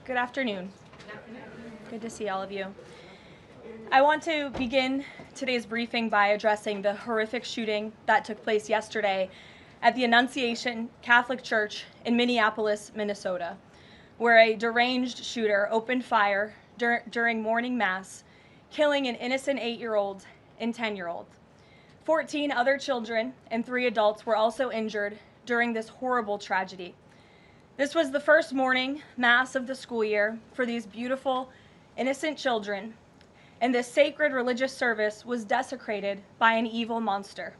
Good afternoon. Good to see all of you. I want to begin today's briefing by addressing the horrific shooting that took place yesterday at the Annunciation Catholic Church in Minneapolis, Minnesota, where a deranged shooter opened fire during morning mass, killing an innocent 8-year-old and 10-year-old. 14 other children and 3 adults were also injured during this horrible tragedy. This was the first morning mass of the school year for these beautiful, innocent children, and this sacred religious service was desecrated by an evil monster.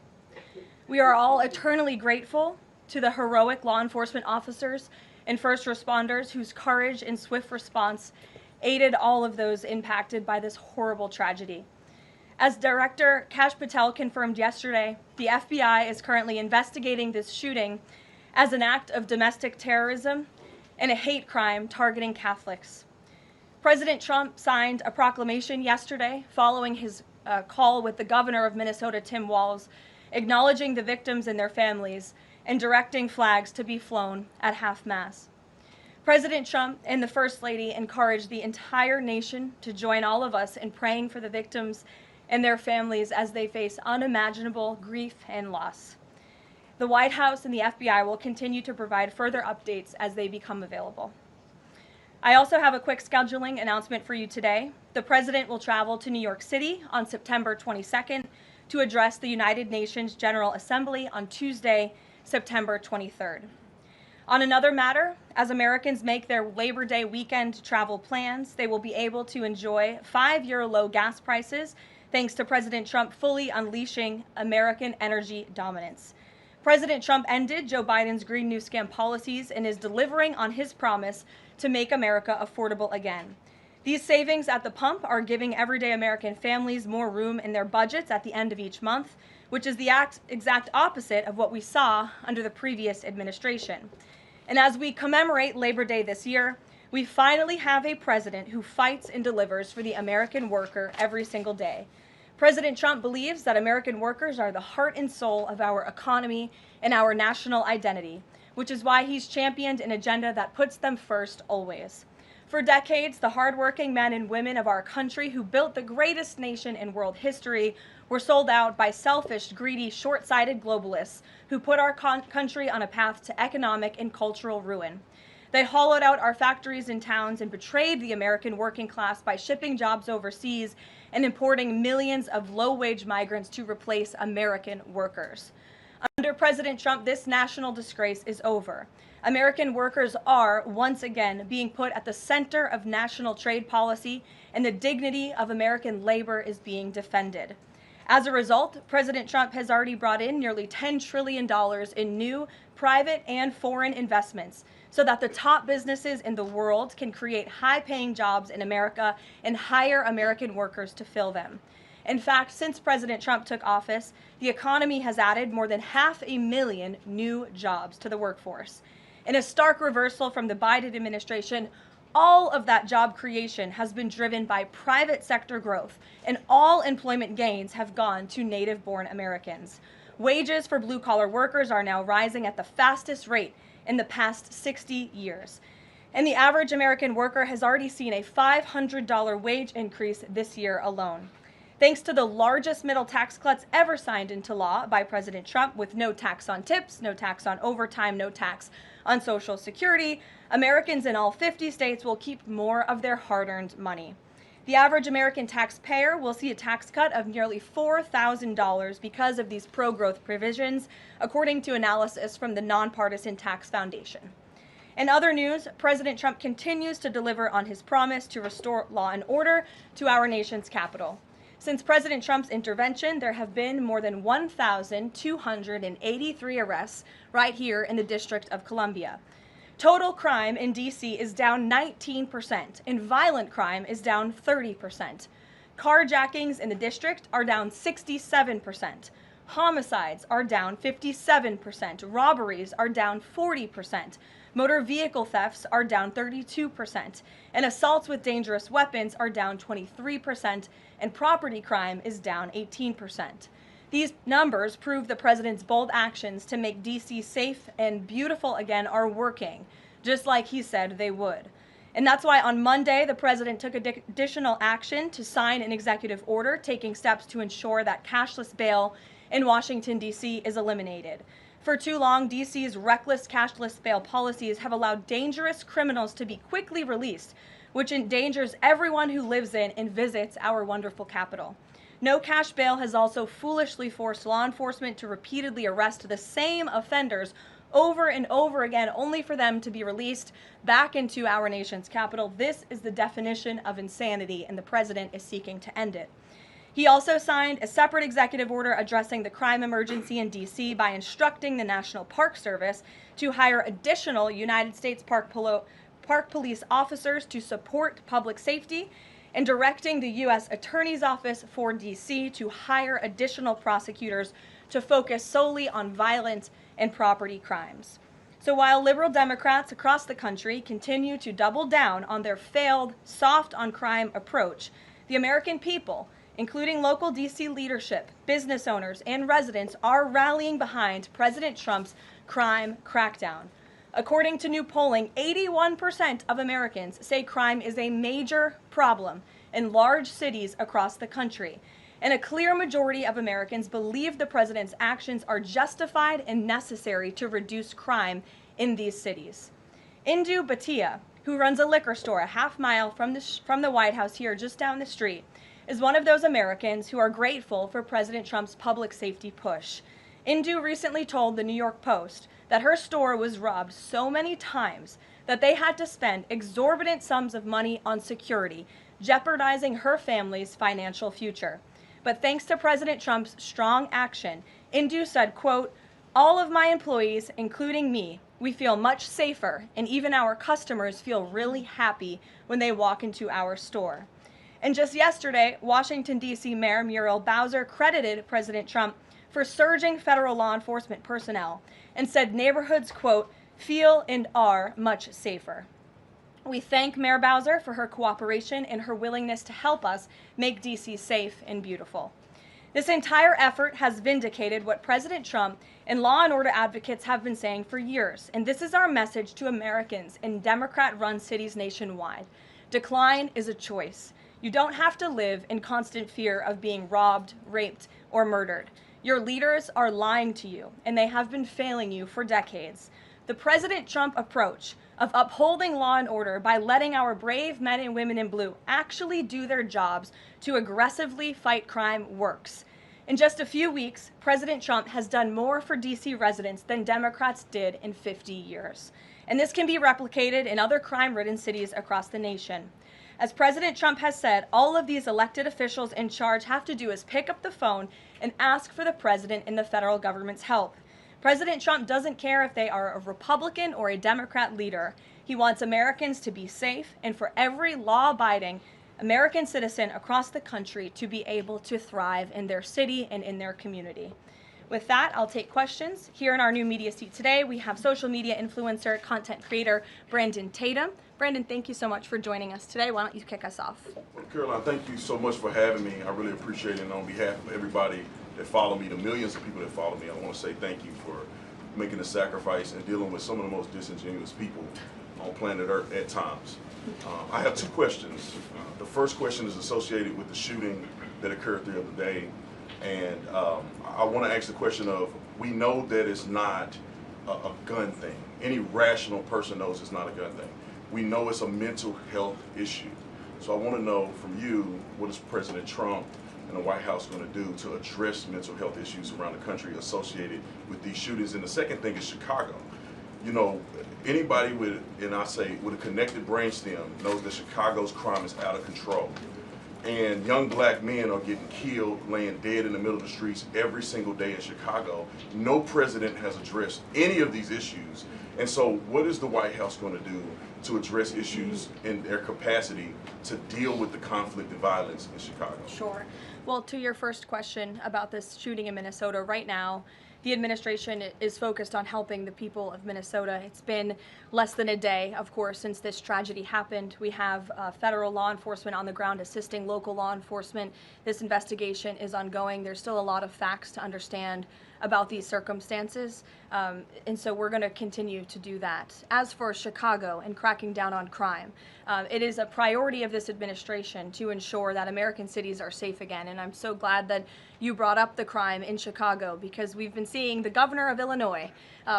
We are all eternally grateful to the heroic law enforcement officers and first responders whose courage and swift response aided all of those impacted by this horrible tragedy. As Director Kash Patel confirmed yesterday, the FBI is currently investigating this shooting as an act of domestic terrorism and a hate crime targeting Catholics. President Trump signed a proclamation yesterday following his call with the governor of Minnesota, Tim Walz, acknowledging the victims and their families and directing flags to be flown at half-mast. President Trump and the First Lady encouraged the entire nation to join all of us in praying for the victims and their families as they face unimaginable grief and loss. The White House and the FBI will continue to provide further updates as they become available. I also have a quick scheduling announcement for you today. The President will travel to New York City on September 22nd to address the United Nations General Assembly on Tuesday, September 23rd. On another matter, as Americans make their Labor Day weekend travel plans, they will be able to enjoy 5-year low gas prices thanks to President Trump fully unleashing American energy dominance. President Trump ended Joe Biden's Green New Scam policies and is delivering on his promise to make America affordable again. These savings at the pump are giving everyday American families more room in their budgets at the end of each month, which is the exact opposite of what we saw under the previous administration. And as we commemorate Labor Day this year, we finally have a president who fights and delivers for the American worker every single day. President Trump believes that American workers are the heart and soul of our economy and our national identity, which is why he's championed an agenda that puts them first always. For decades, the hardworking men and women of our country who built the greatest nation in world history were sold out by selfish, greedy, short-sighted globalists who put our country on a path to economic and cultural ruin. They hollowed out our factories and towns and betrayed the American working class by shipping jobs overseas and importing millions of low-wage migrants to replace American workers. Under President Trump, this national disgrace is over. American workers are, once again, being put at the center of national trade policy, and the dignity of American labor is being defended. As a result, President Trump has already brought in nearly $10 trillion in new private and foreign investments so that the top businesses in the world can create high-paying jobs in America and hire American workers to fill them. In fact, since President Trump took office, the economy has added more than 500,000 new jobs to the workforce. In a stark reversal from the Biden administration, all of that job creation has been driven by private sector growth, and all employment gains have gone to native-born Americans. Wages for blue-collar workers are now rising at the fastest rate in the past 60 years. And the average American worker has already seen a $500 wage increase this year alone. Thanks to the largest middle tax cuts ever signed into law by President Trump, with no tax on tips, no tax on overtime, no tax on Social Security, Americans in all 50 states will keep more of their hard-earned money. The average American taxpayer will see a tax cut of nearly $4,000 because of these pro-growth provisions, according to analysis from the Nonpartisan Tax Foundation. In other news, President Trump continues to deliver on his promise to restore law and order to our nation's capital. Since President Trump's intervention, there have been more than 1,283 arrests right here in the District of Columbia. Total crime in D.C. is down 19%, and violent crime is down 30%. Carjackings in the district are down 67%. Homicides are down 57%. Robberies are down 40%. Motor vehicle thefts are down 32%. And assaults with dangerous weapons are down 23%. And property crime is down 18%. These numbers prove the president's bold actions to make D.C. safe and beautiful again are working, just like he said they would. And that's why on Monday, the president took additional action to sign an executive order taking steps to ensure that cashless bail in Washington, D.C. is eliminated. For too long, D.C.'s reckless cashless bail policies have allowed dangerous criminals to be quickly released, which endangers everyone who lives in and visits our wonderful capital. No cash bail has also foolishly forced law enforcement to repeatedly arrest the same offenders over and over again, only for them to be released back into our nation's capital. This is the definition of insanity, and the president is seeking to end it. He also signed a separate executive order addressing the crime emergency in D.C. by instructing the National Park Service to hire additional United States Park Police officers to support public safety, and directing the U.S. Attorney's Office for D.C. to hire additional prosecutors to focus solely on violent and property crimes. So while liberal Democrats across the country continue to double down on their failed soft on crime approach, the American people, including local D.C. leadership, business owners, and residents, are rallying behind President Trump's crime crackdown. According to new polling, 81% of Americans say crime is a major problem in large cities across the country. And a clear majority of Americans believe the president's actions are justified and necessary to reduce crime in these cities. Indu Bhatia, who runs a liquor store a half-mile from the White House here just down the street, is one of those Americans who are grateful for President Trump's public safety push. Indu recently told the New York Post that her store was robbed so many times that they had to spend exorbitant sums of money on security, jeopardizing her family's financial future. But thanks to President Trump's strong action, Indu said, quote, "All of my employees, including me, we feel much safer, and even our customers feel really happy when they walk into our store." And just yesterday, Washington, D.C. Mayor Muriel Bowser credited President Trump for surging federal law enforcement personnel and said neighborhoods, quote, "feel and are much safer." We thank Mayor Bowser for her cooperation and her willingness to help us make D.C. safe and beautiful. This entire effort has vindicated what President Trump and law and order advocates have been saying for years, and this is our message to Americans in Democrat-run cities nationwide. Decline is a choice. You don't have to live in constant fear of being robbed, raped, or murdered. Your leaders are lying to you, and they have been failing you for decades. The President Trump approach of upholding law and order by letting our brave men and women in blue actually do their jobs to aggressively fight crime works. In just a few weeks, President Trump has done more for D.C. residents than Democrats did in 50 years. And this can be replicated in other crime-ridden cities across the nation. As President Trump has said, all of these elected officials in charge have to do is pick up the phone and ask for the president and the federal government's help. President Trump doesn't care if they are a Republican or a Democrat leader. He wants Americans to be safe and for every law-abiding American citizen across the country to be able to thrive in their city and in their community. With that, I'll take questions. Here in our new media seat today, we have social media influencer, content creator, Brandon Tatum. Brandon, thank you so much for joining us today. Why don't you kick us off? Well, Karoline, thank you so much for having me. I really appreciate it. And on behalf of everybody that follow me, the millions of people that follow me, I want to say thank you for making the sacrifice and dealing with some of the most disingenuous people on planet Earth at times. I have two questions. The first question is associated with the shooting that occurred the other day. And I want to ask the question of, we know that it's not a gun thing. Any rational person knows it's not a gun thing. We know it's a mental health issue. So I want to know from you, what is President Trump and the White House going to do to address mental health issues around the country associated with these shootings? And the second thing is Chicago. You know, anybody with, and I say with a connected brainstem, knows that Chicago's crime is out of control. And young black men are getting killed, laying dead in the middle of the streets every single day in Chicago. No president has addressed any of these issues. And so what is the White House going to do to address issues in their capacity to deal with the conflict and violence in Chicago? Sure. Well, to your first question about this shooting in Minnesota, right now, the administration is focused on helping the people of Minnesota. It's been less than a day, of course, since this tragedy happened. We have federal law enforcement on the ground assisting local law enforcement. This investigation is ongoing. There's still a lot of facts to understand about these circumstances, and so we're going to continue to do that. As for Chicago and cracking down on crime, it is a priority of this administration to ensure that American cities are safe again, and I'm so glad that you brought up the crime in Chicago, because we've been seeing the governor of Illinois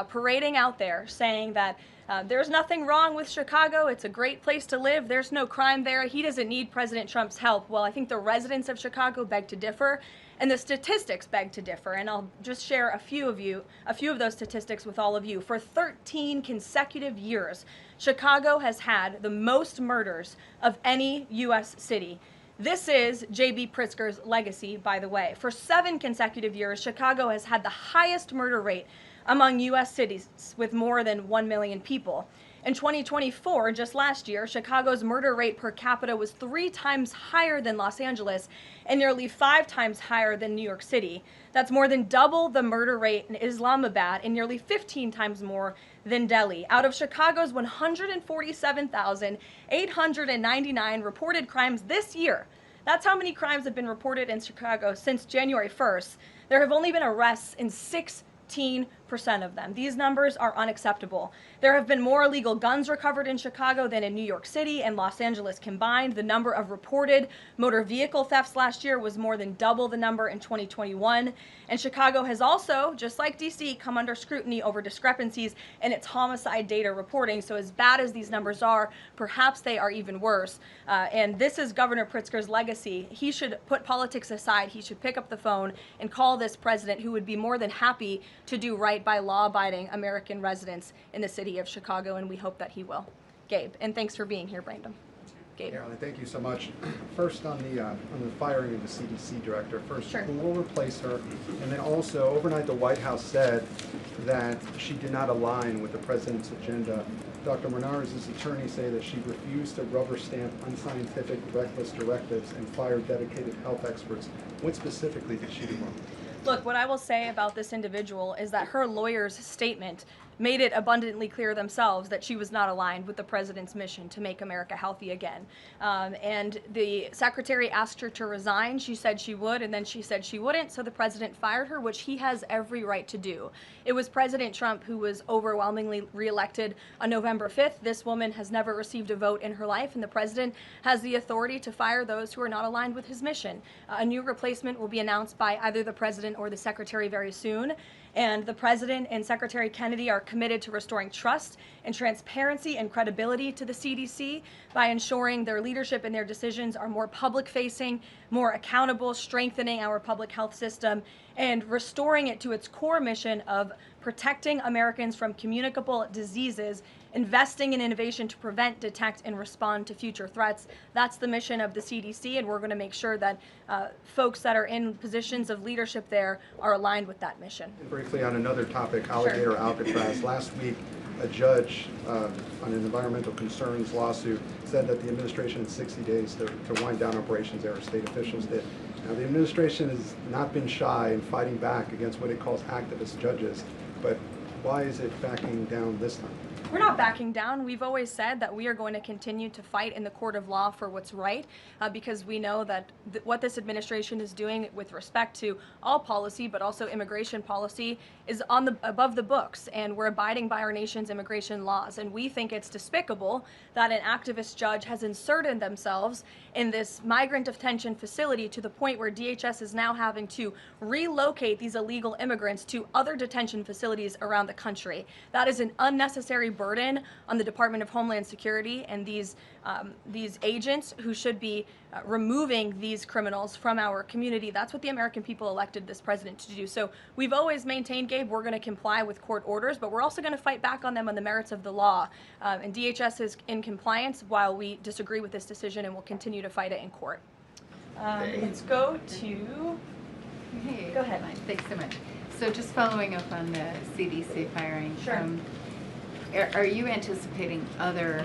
parading out there saying that there's nothing wrong with Chicago. It's a great place to live. There's no crime there. He doesn't need President Trump's help. Well, I think the residents of Chicago beg to differ, and the statistics beg to differ. And I'll just share a few of those statistics with all of you. For 13 consecutive years, Chicago has had the most murders of any U.S. city. This is J.B. Pritzker's legacy, by the way. For 7 consecutive years, Chicago has had the highest murder rate among U.S. cities with more than 1 million people. In 2024, just last year, Chicago's murder rate per capita was 3 times higher than Los Angeles and nearly 5 times higher than New York City. That's more than double the murder rate in Islamabad and nearly 15 times more than Delhi. Out of Chicago's 147,899 reported crimes this year, that's how many crimes have been reported in Chicago since January 1st. There have only been arrests in 16% of them. These numbers are unacceptable. There have been more illegal guns recovered in Chicago than in New York City and Los Angeles combined. The number of reported motor vehicle thefts last year was more than double the number in 2021. And Chicago has also, just like DC, come under scrutiny over discrepancies in its homicide data reporting. So as bad as these numbers are, perhaps they are even worse. And this is Governor Pritzker's legacy. He should put politics aside. He should pick up the phone and call this president, who would be more than happy to do right by law-abiding American residents in the city of Chicago, and we hope that he will. Gabe, and thanks for being here, Brandon. Gabe. Karoline, thank you so much. First on the firing of the CDC director. First, Sure. Who will replace her? And then also, overnight the White House said that she did not align with the president's agenda. Dr. Menard's attorney say that she refused to rubber stamp unscientific, reckless directives and fire dedicated health experts. What specifically did she do wrong? Look, what I will say about this individual is that her lawyer's statement made it abundantly clear themselves that she was not aligned with the president's mission to make America healthy again. And the secretary asked her to resign. She said she would, and then she said she wouldn't, so the president fired her, which he has every right to do. It was President Trump who was overwhelmingly reelected on November 5th. This woman has never received a vote in her life, and the president has the authority to fire those who are not aligned with his mission. A new replacement will be announced by either the president or the secretary very soon. And the president and Secretary Kennedy are committed to restoring trust and transparency and credibility to the CDC by ensuring their leadership and their decisions are more public-facing, more accountable, strengthening our public health system, and restoring it to its core mission of protecting Americans from communicable diseases, investing in innovation to prevent, detect, and respond to future threats. That's the mission of the CDC, and we're going to make sure that folks that are in positions of leadership there are aligned with that mission. And briefly on another topic, alligator Alcatraz. Last week, a judge on an environmental concerns lawsuit said that the administration had 60 days to wind down operations there, state officials did. Now, the administration has not been shy in fighting back against what it calls activist judges, but why is it backing down this time? We're not backing down. We've always said that we are going to continue to fight in the court of law for what's right, because we know that what this administration is doing with respect to all policy, but also immigration policy, is above the books, and we're abiding by our nation's immigration laws. And we think it's despicable that an activist judge has inserted themselves in this migrant detention facility to the point where DHS is now having to relocate these illegal immigrants to other detention facilities around the country. That is an unnecessary burden on the Department of Homeland Security and these agents who should be removing these criminals from our community. That's what the American people elected this president to do. So we've always maintained, Gabe, we're going to comply with court orders, but we're also going to fight back on them on the merits of the law. And DHS is in compliance while we disagree with this decision, and we'll continue to fight it in court. Let's go to... Hey, Go ahead. Thanks so much. So just following up on the CDC firing. Sure. Are you anticipating other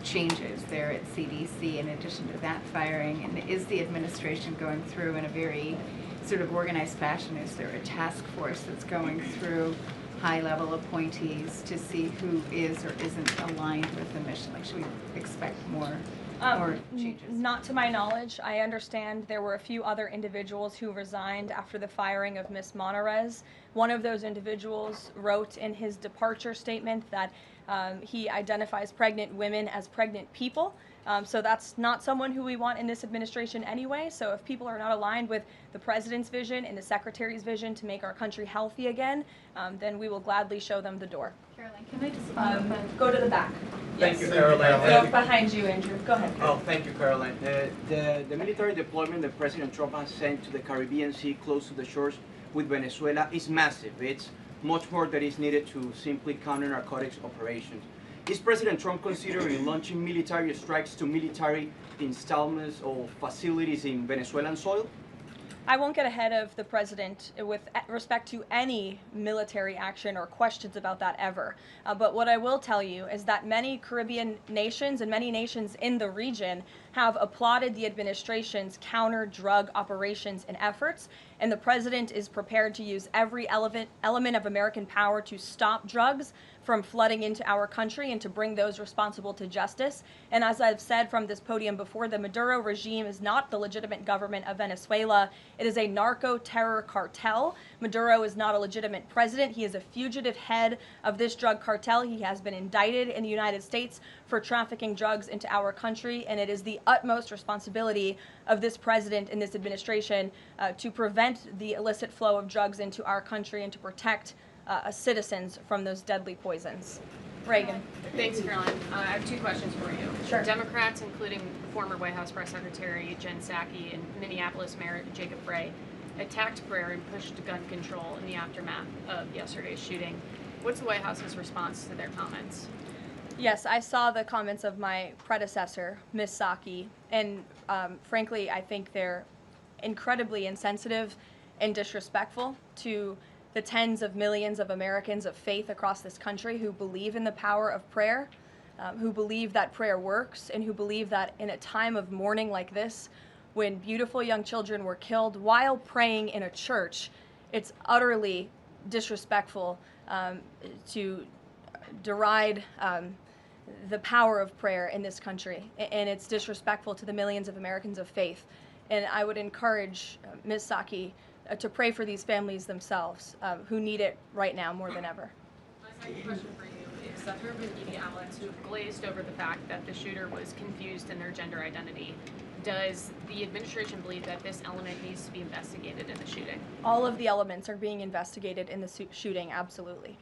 changes there at CDC in addition to that firing? And is the administration going through in a very sort of organized fashion? Is there a task force that's going through high-level appointees to see who is or isn't aligned with the mission? Like, should we expect more or changes? Not to my knowledge. I understand there were a few other individuals who resigned after the firing of Ms. Monarez. One of those individuals wrote in his departure statement that he identifies pregnant women as pregnant people. So that's not someone who we want in this administration anyway. So if people are not aligned with the president's vision and the secretary's vision to make our country healthy again, then we will gladly show them the door. Caroline, can I just follow up on? Go to the back. Thank you, Yes. Caroline. Go behind you, Andrew. Go ahead. Oh, thank you, Caroline. The military deployment that President Trump has sent to the Caribbean Sea close to the shores with Venezuela is massive. It's much more that is needed to simply counter narcotics operations. Is President Trump considering launching military strikes to military installments or facilities in Venezuelan soil? I won't get ahead of the president with respect to any military action or questions about that ever. But what I will tell you is that many Caribbean nations and many nations in the region have applauded the administration's counter-drug operations and efforts, and the president is prepared to use every element of American power to stop drugs from flooding into our country and to bring those responsible to justice. And as I've said from this podium before, the Maduro regime is not the legitimate government of Venezuela. It is a narco-terror cartel. Maduro is not a legitimate president. He is a fugitive head of this drug cartel. He has been indicted in the United States for trafficking drugs into our country, and it is the utmost responsibility of this president and this administration to prevent the illicit flow of drugs into our country and to protect citizens from those deadly poisons. Reagan. Thanks, Caroline. I have two questions for you. Sure. Democrats, including former White House Press Secretary Jen Psaki and Minneapolis Mayor Jacob Frey, attacked prayer and pushed gun control in the aftermath of yesterday's shooting. What's the White House's response to their comments? Yes, I saw the comments of my predecessor, Ms. Psaki, and frankly, I think they're incredibly insensitive and disrespectful to the tens of millions of Americans of faith across this country who believe in the power of prayer, who believe that prayer works, and who believe that in a time of mourning like this, when beautiful young children were killed while praying in a church, it's utterly disrespectful to deride the power of prayer in this country, and it's disrespectful to the millions of Americans of faith. And I would encourage Ms. Psaki to pray for these families themselves who need it right now more than ever. My second question for you is that there have been media outlets who have glazed over the fact that the shooter was confused in their gender identity. Does the administration believe that this element needs to be investigated in the shooting? All of the elements are being investigated in the shooting, absolutely.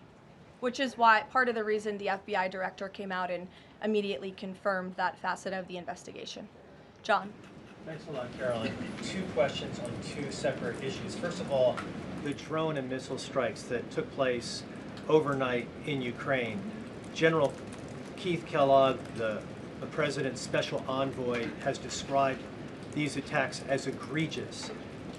Which is why part of the reason the FBI director came out and immediately confirmed that facet of the investigation. John. Thanks a lot, Caroline. Two questions on two separate issues. First of all, the drone and missile strikes that took place overnight in Ukraine. General Keith Kellogg, the president's special envoy, has described these attacks as egregious.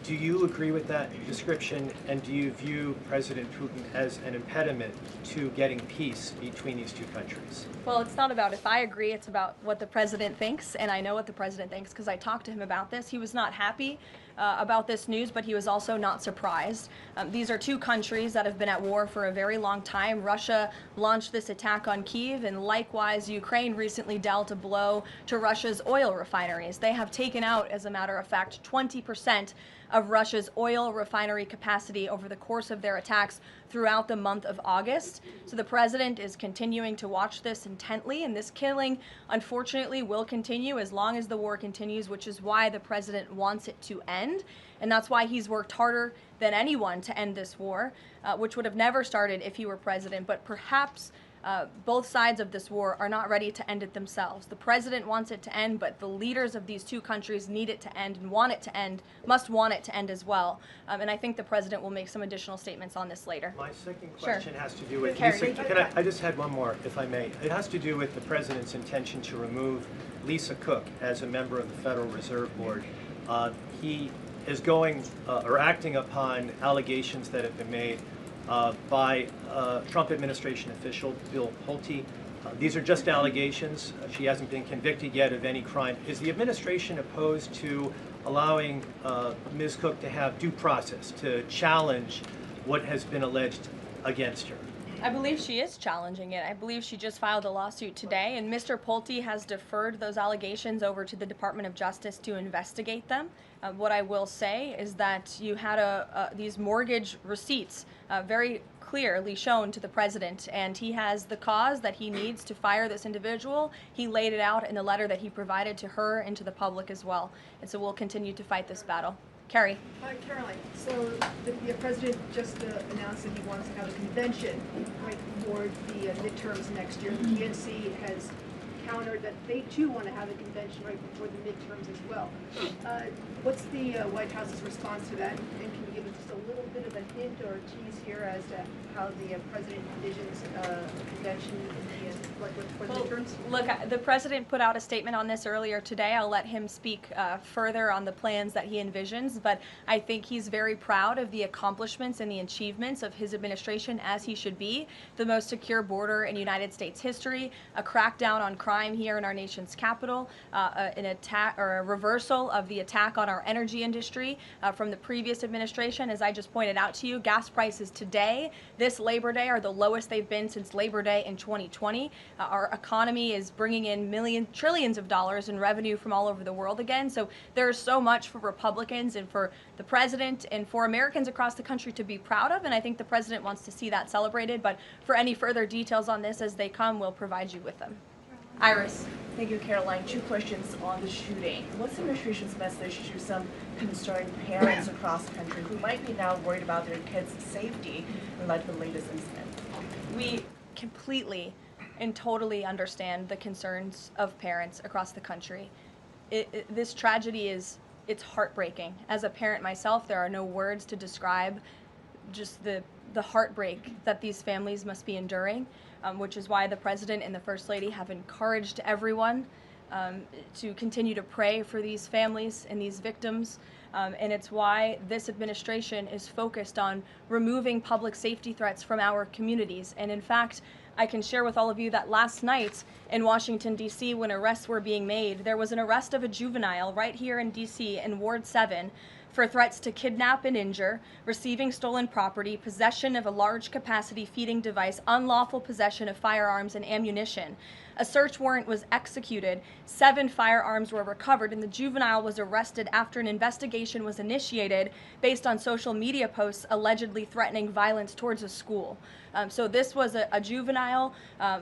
Do you agree with that description, and do you view President Putin as an impediment to getting peace between these two countries? Well, it's not about if I agree, it's about what the president thinks, and I know what the president thinks because I talked to him about this. He was not happy about this news, but he was also not surprised. These are two countries that have been at war for a very long time. Russia launched this attack on Kyiv, and likewise, Ukraine recently dealt a blow to Russia's oil refineries. They have taken out, as a matter of fact, 20% of Russia's oil refinery capacity over the course of their attacks throughout the month of August. So the president is continuing to watch this intently, and this killing, unfortunately, will continue as long as the war continues, which is why the president wants it to end. And that's why he's worked harder than anyone to end this war, which would have never started if he were president. But perhaps both sides of this war are not ready to end it themselves. The president wants it to end, but the leaders of these two countries need it to end and want it to end, must want it to end as well. And I think the president will make some additional statements on this later. My second question has to do with, Carrie. I just had one more, if I may. It has to do with the president's intention to remove Lisa Cook as a member of the Federal Reserve Board. He is going or acting upon allegations that have been made by Trump administration official Bill Pulte. These are just allegations. She hasn't been convicted yet of any crime. Is the administration opposed to allowing Ms. Cook to have due process, to challenge what has been alleged against her? I believe she is challenging it. I believe she just filed a lawsuit today, and Mr. Pulte has deferred those allegations over to the Department of Justice to investigate them. What I will say is that you had these mortgage receipts very clearly shown to the president, and he has the cause that he needs to fire this individual. He laid it out in the letter that he provided to her and to the public as well. And so we'll continue to fight this battle. Carrie. Hi, Caroline. So the president just announced that he wants to have a convention right before the midterms next year. The DNC has countered that they too want to have a convention right before the midterms as well. What's the White House's response to that? And can you give us just a little bit of a hint or a tease here as to how the president envisions a convention in the midterms? Look, the president put out a statement on this earlier today. I'll let him speak further on the plans that he envisions, but I think he's very proud of the accomplishments and the achievements of his administration, as he should be. The most secure border in United States history, a crackdown on crime here in our nation's capital, an attack or a reversal of the attack on our energy industry from the previous administration. As I just pointed out to you, gas prices today, this Labor Day, are the lowest they've been since Labor Day in 2020. Our economy is bringing in trillions of dollars in revenue from all over the world again. So there's so much for Republicans and for the president and for Americans across the country to be proud of, and I think the president wants to see that celebrated. But for any further details on this as they come, we'll provide you with them. Iris. Thank you, Caroline. 2 questions on the shooting. What's the administration's message to some concerned parents across the country who might be now worried about their kids' safety in light of the latest incident? We completely and totally understand the concerns of parents across the country. This tragedy it's heartbreaking. As a parent myself, there are no words to describe just the heartbreak that these families must be enduring, which is why the president and the First Lady have encouraged everyone to continue to pray for these families and these victims. And it's why this administration is focused on removing public safety threats from our communities. And in fact, I can share with all of you that last night in Washington, D.C., when arrests were being made, there was an arrest of a juvenile right here in D.C. in Ward 7 for threats to kidnap and injure, receiving stolen property, possession of a large capacity feeding device, unlawful possession of firearms and ammunition. A search warrant was executed, 7 firearms were recovered, and the juvenile was arrested after an investigation was initiated based on social media posts allegedly threatening violence towards a school. So this was a juvenile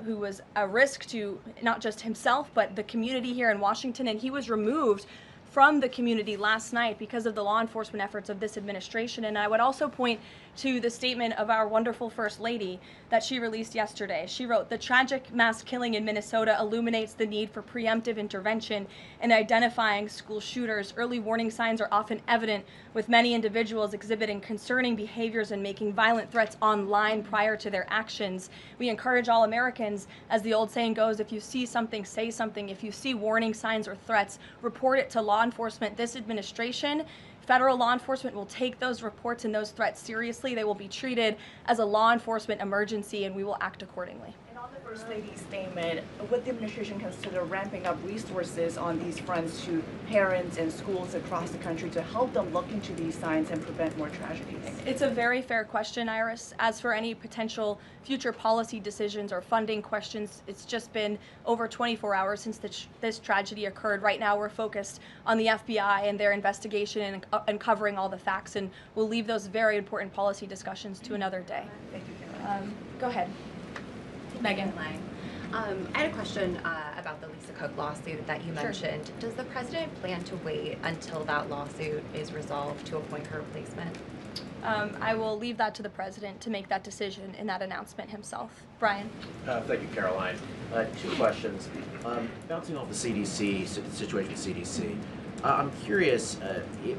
who was a risk to not just himself, but the community here in Washington, and he was removed from the community last night because of the law enforcement efforts of this administration. And I would also point to the statement of our wonderful First Lady that she released yesterday. She wrote, "The tragic mass killing in Minnesota illuminates the need for preemptive intervention in identifying school shooters. Early warning signs are often evident, with many individuals exhibiting concerning behaviors and making violent threats online prior to their actions. We encourage all Americans, as the old saying goes, if you see something, say something. If you see warning signs or threats, report it to law enforcement. This administration, federal law enforcement, will take those reports and those threats seriously. They will be treated as a law enforcement emergency, and we will act accordingly." And on the First Lady's statement, would the administration consider ramping up resources on these fronts to parents and schools across the country to help them look into these signs and prevent more tragedies? It's a very fair question, Iris. As for any potential future policy decisions or funding questions, it's just been over 24 hours since this tragedy occurred. Right now we're focused on the FBI and their investigation and uncovering all the facts, and we'll leave those very important policy discussions to another day. Thank you, Caroline. Go ahead. Megan. I had a question about the Lisa Cook lawsuit that you mentioned. Does the president plan to wait until that lawsuit is resolved to appoint her replacement? I will leave that to the president to make that decision in that announcement himself. Brian. Thank you, Caroline. 2 questions. Bouncing off the CDC, situation with CDC, I'm curious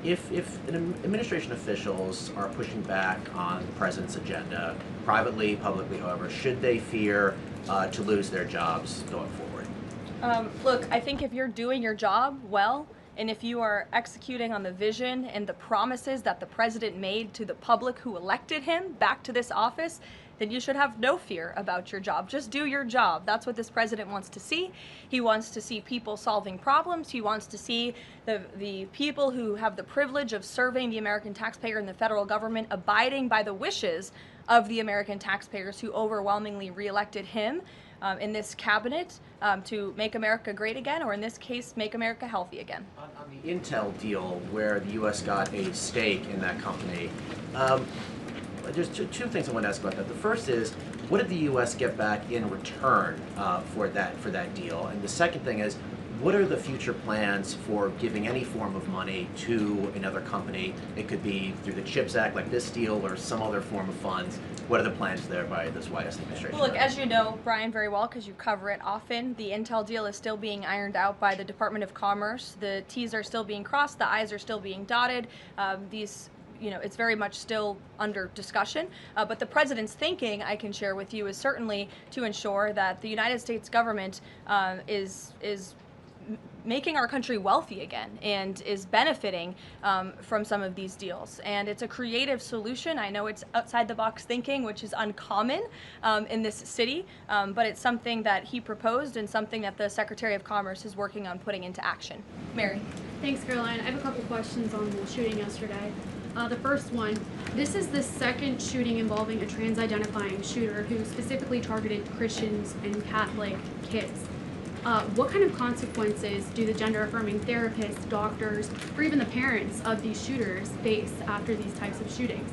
if administration officials are pushing back on the president's agenda, privately, publicly, however, should they fear to lose their jobs going forward? Look, I think if you're doing your job well, and if you are executing on the vision and the promises that the president made to the public who elected him back to this office, then you should have no fear about your job. Just do your job. That's what this president wants to see. He wants to see people solving problems. He wants to see the people who have the privilege of serving the American taxpayer and the federal government abiding by the wishes of the American taxpayers who overwhelmingly reelected him in this cabinet to make America great again, or in this case, make America healthy again. On the Intel deal, where the U.S. got a stake in that company, there's two things I want to ask about that. The first is, what did the U.S. get back in return for that deal? And the second thing is, what are the future plans for giving any form of money to another company? It could be through the CHIPS Act, like this deal, or some other form of funds. What are the plans there by this White House administration? Well, look, as you know, Brian, very well, because you cover it often, the Intel deal is still being ironed out by the Department of Commerce. The T's are still being crossed, the I's are still being dotted. It's very much still under discussion. But the president's thinking, I can share with you, is certainly to ensure that the United States government is making our country wealthy again and is benefiting from some of these deals. And it's a creative solution. I know it's outside the box thinking, which is uncommon in this city, but it's something that he proposed and something that the Secretary of Commerce is working on putting into action. Mary. Thanks, Caroline. I have a couple questions on the shooting yesterday. The first one, this is the second shooting involving a trans-identifying shooter who specifically targeted Christians and Catholic kids. What kind of consequences do the gender-affirming therapists, doctors, or even the parents of these shooters face after these types of shootings?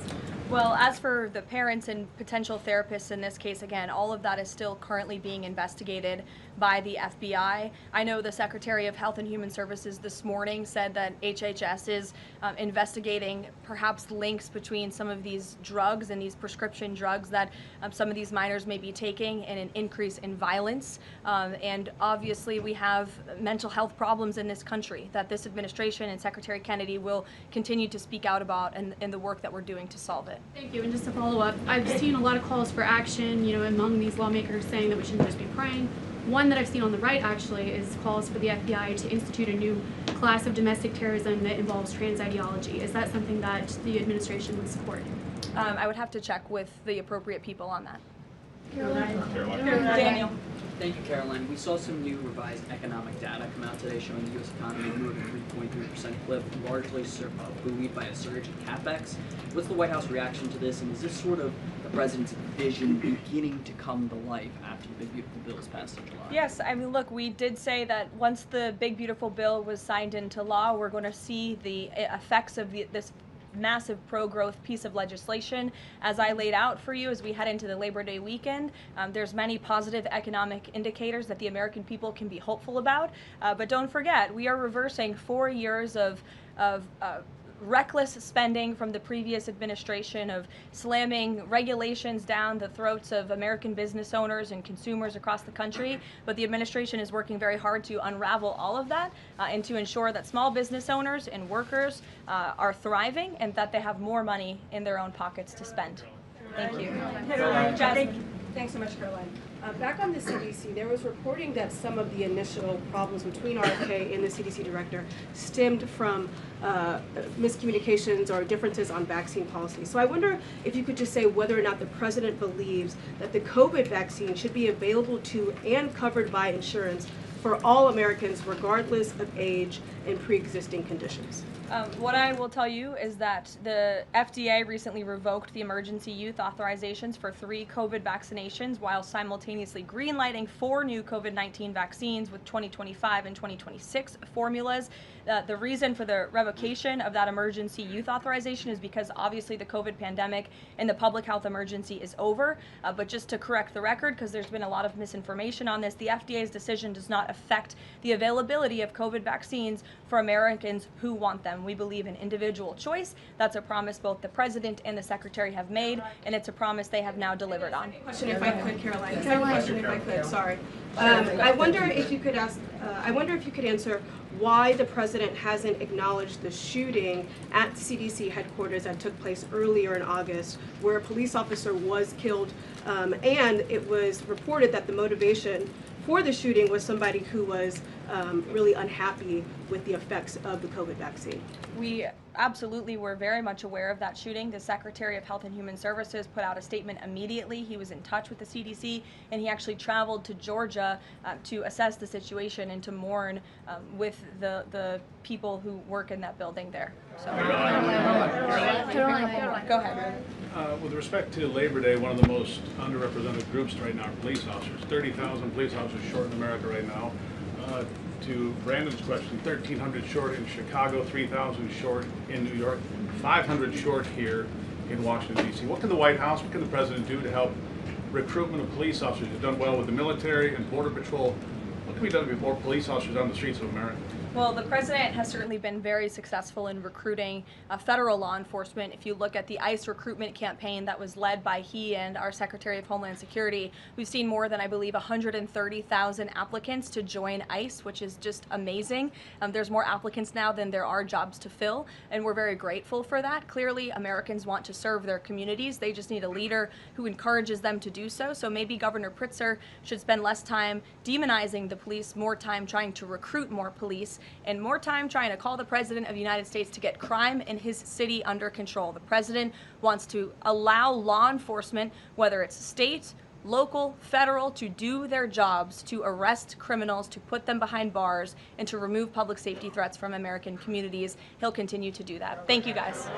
Well, as for the parents and potential therapists in this case, again, all of that is still currently being investigated by the FBI. I know the Secretary of Health and Human Services this morning said that HHS is investigating perhaps links between some of these drugs and these prescription drugs that some of these minors may be taking and an increase in violence. And obviously we have mental health problems in this country that this administration and Secretary Kennedy will continue to speak out about in the work that we're doing to solve it. Thank you. And just to follow up, I've seen a lot of calls for action, among these lawmakers saying that we shouldn't just be praying. One that I've seen on the right, actually, is calls for the FBI to institute a new class of domestic terrorism that involves trans ideology. Is that something that the administration would support? I would have to check with the appropriate people on that. Daniel. Thank you, Caroline. We saw some new revised economic data come out today showing the U.S. economy grew at a 3.3% clip, largely buoyed by a surge in capex. What's the White House reaction to this, and is this sort of the president's vision beginning to come to life after the Big Beautiful Bill was passed in July? Yes, I mean, look, we did say that once the Big Beautiful Bill was signed into law, we're going to see the effects of this massive pro-growth piece of legislation. As I laid out for you as we head into the Labor Day weekend, there's many positive economic indicators that the American people can be hopeful about. But don't forget, we are reversing 4 years of reckless spending from the previous administration, of slamming regulations down the throats of American business owners and consumers across the country. But the administration is working very hard to unravel all of that and to ensure that small business owners and workers are thriving and that they have more money in their own pockets to spend. Thank you. Thanks so much, Caroline. Back on the CDC, there was reporting that some of the initial problems between RFK and the CDC director stemmed from miscommunications or differences on vaccine policy. So I wonder if you could just say whether or not the president believes that the COVID vaccine should be available to and covered by insurance for all Americans, regardless of age and pre-existing conditions. What I will tell you is that the FDA recently revoked the emergency use authorizations for 3 COVID vaccinations while simultaneously greenlighting 4 new COVID-19 vaccines with 2025 and 2026 formulas. The reason for the revocation of that emergency use authorization is because obviously the COVID pandemic and the public health emergency is over. But just to correct the record, because there's been a lot of misinformation on this, the FDA's decision does not affect the availability of COVID vaccines for Americans who want them. We believe in individual choice. That's a promise both the president and the secretary have made, and it's a promise they have now delivered on. Question, if I could, Caroline. Second question, if I could. Sorry. I wonder if you could answer why the president hasn't acknowledged the shooting at CDC headquarters that took place earlier in August, where a police officer was killed, and it was reported that the motivation for the shooting was somebody who was really unhappy with the effects of the COVID vaccine. We absolutely were very much aware of that shooting. The Secretary of Health and Human Services put out a statement immediately. He was in touch with the CDC, and he actually traveled to Georgia to assess the situation and to mourn with the people who work in that building there. So, Karoline, go ahead. With respect to Labor Day, one of the most underrepresented groups right now are police officers. 30,000 police officers short in America right now. To Brandon's question, 1,300 short in Chicago, 3,000 short in New York, 500 short here in Washington, D.C. What can the White House, what can the President do to help recruitment of police officers? You've done well with the military and Border Patrol. What can be done to get more police officers on the streets of America? Well, the president has certainly been very successful in recruiting federal law enforcement. If you look at the ICE recruitment campaign that was led by he and our Secretary of Homeland Security, we've seen more than, I believe, 130,000 applicants to join ICE, which is just amazing. There's more applicants now than there are jobs to fill, and we're very grateful for that. Clearly, Americans want to serve their communities. They just need a leader who encourages them to do so. So maybe Governor Pritzker should spend less time demonizing the police, more time trying to recruit more police, and more time trying to call the President of the United States to get crime in his city under control. The President wants to allow law enforcement, whether it's state, local, federal, to do their jobs, to arrest criminals, to put them behind bars, and to remove public safety threats from American communities. He'll continue to do that. Thank you, guys.